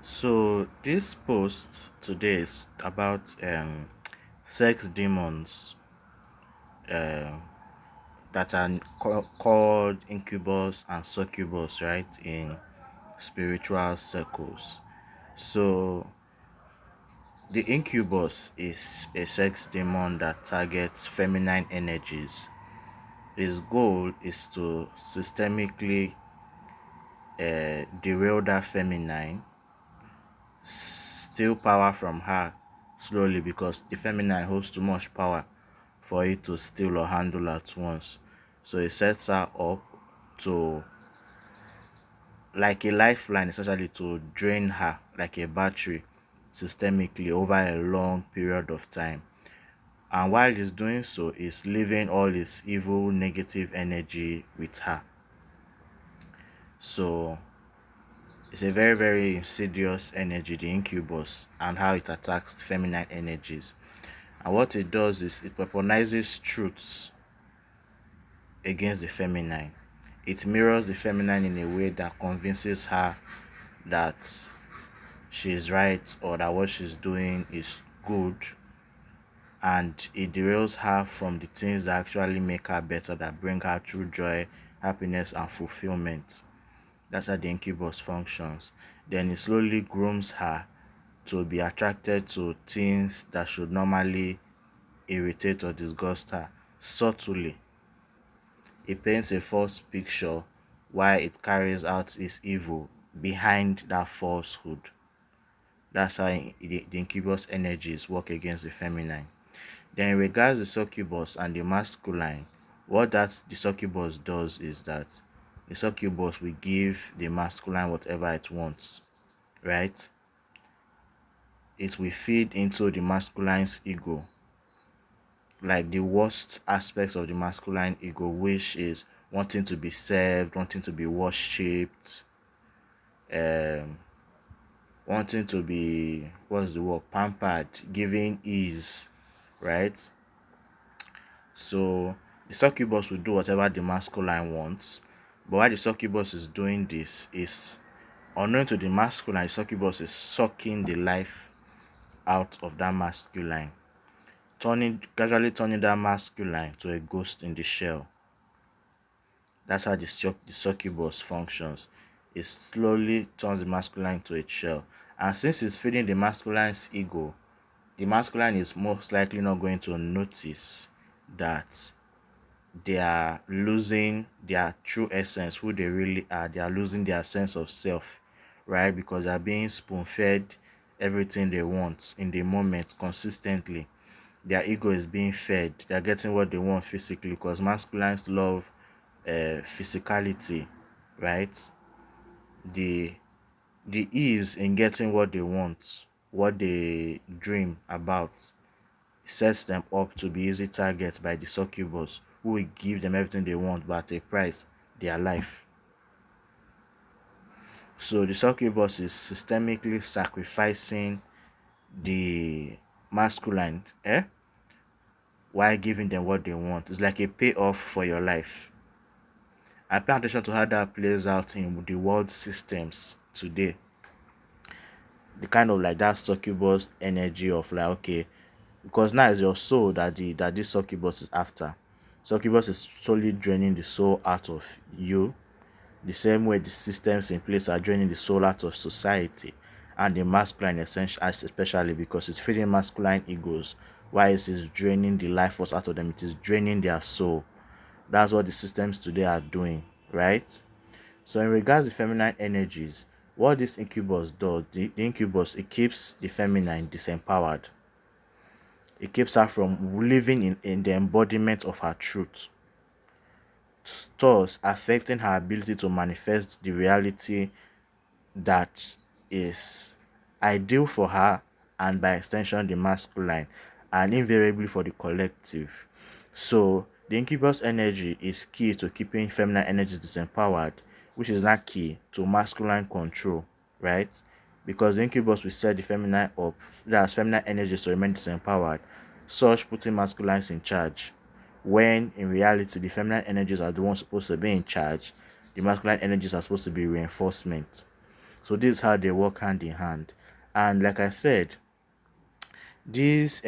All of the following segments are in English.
So this post today is about sex demons uh, that are called incubus and succubus, right, in spiritual circles. So the incubus is a sex demon that targets feminine energies. His goal is to systemically derail that feminine, steal power from her slowly because the feminine holds too much power for it to steal or handle at once. So it sets her up to, like a lifeline, essentially to drain her like a battery systemically over a long period of time. And while he's doing so, he's leaving all his evil, negative energy with her. So it's a very, very insidious energy, the incubus, and how it attacks feminine energies. And what it does is it weaponizes truths against the feminine. It mirrors the feminine in a way that convinces her that she's right or that what she's doing is good, and it derails her from the things that actually make her better, that bring her true joy, happiness, and fulfillment. That's how the incubus functions. Then it slowly grooms her to be attracted to things that should normally irritate or disgust her subtly. It paints a false picture while it carries out its evil behind that falsehood. That's how the incubus energies work against the feminine. Then, in regards the succubus and the masculine, what that the succubus does is that the succubus will give the masculine whatever it wants, right? It will feed into the masculine's ego, like the worst aspects of the masculine ego, which is wanting to be served, wanting to be worshipped, um, wanting to be, what's the word, pampered, giving ease, right? So the succubus will do whatever the masculine wants, but while the succubus is doing this, is unknown to the masculine, the succubus is sucking the life out of that masculine, gradually turning that masculine to a ghost in the shell. That's how the succubus functions. It slowly turns the masculine to a shell. And since it's feeding the masculine's ego, the masculine is most likely not going to notice that they are losing their true essence, who they really are. They are losing their sense of self, right? Because they are being spoon fed everything they want in the moment consistently. Their ego is being fed. They are getting what they want physically because masculines love physicality, right? The the ease in getting what they want, what they dream about, sets them up to be easy targets by the succubus, who will give them everything they want but at a price, their life. So the succubus is systemically sacrificing the masculine, while giving them what they want. It's like a payoff for your life. I pay attention to how that plays out in the world systems today. The kind of like that succubus energy of like, okay, because now it's your soul that this succubus is after. Succubus is solely draining the soul out of you, the same way the systems in place are draining the soul out of society and the masculine essential, especially because it's feeding masculine egos, while it is draining the life force out of them. It is draining their soul. That's what the systems today are doing, right? So in regards to feminine energies, what this incubus does, the incubus, it keeps the feminine disempowered. It keeps her from living in the embodiment of her truth, thus affecting her ability to manifest the reality that is ideal for her, and by extension the masculine, and invariably for the collective. So the incubus energy is key to keeping feminine energies disempowered, which is not key to masculine control, right? Because the incubus will set the feminine up, that's feminine energies to remain disempowered, such putting masculines in charge, when in reality the feminine energies are the ones supposed to be in charge. The masculine energies are supposed to be reinforcement. So this is how they work hand in hand. And like I said, these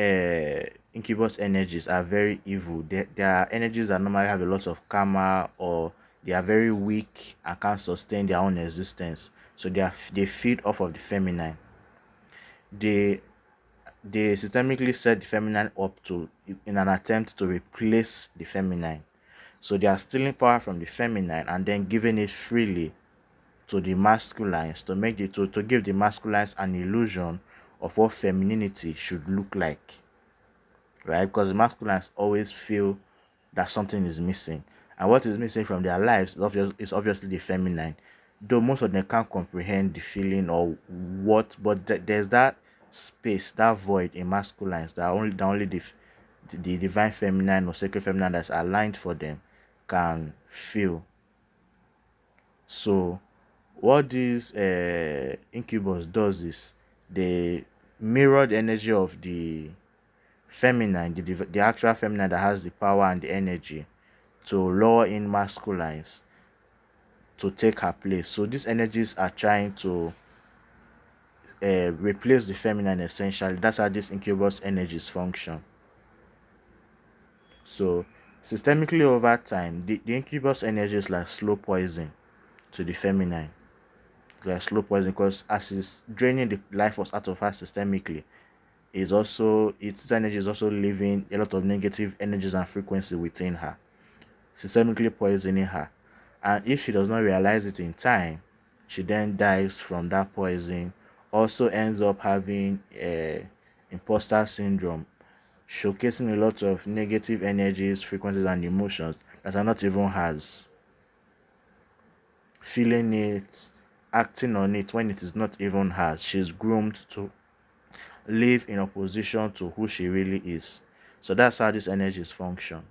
incubus energies are very evil. They are energies that normally have a lot of karma, or they are very weak and can't sustain their own existence. So they feed off of the feminine. They they systemically set the feminine up to in an attempt to replace the feminine. So they are stealing power from the feminine and then giving it freely to the masculines to give the masculines an illusion of what femininity should look like, right? Because the masculines always feel that something is missing, and what is missing from their lives is obviously the feminine. Though most of them can't comprehend the feeling or what, but there's that space, that void in masculines that only the divine feminine or sacred feminine that's aligned for them can feel. So what this incubus does is they mirror the energy of the feminine, the actual feminine that has the power and the energy, to lure in masculines to take her place. So these energies are trying to replace the feminine essentially. That's how these incubus energies function. So systemically over time, the incubus energy is like slow poison to the feminine. It's like slow poison because as it's draining the life force out of her systemically, its energy is also leaving a lot of negative energies and frequency within her, systemically poisoning her. And if she does not realize it in time, she then dies from that poison. Also ends up having imposter syndrome, showcasing a lot of negative energies, frequencies, and emotions that are not even hers. Feeling it, acting on it when it is not even hers. She's groomed to live in opposition to who she really is. So that's how these energies function.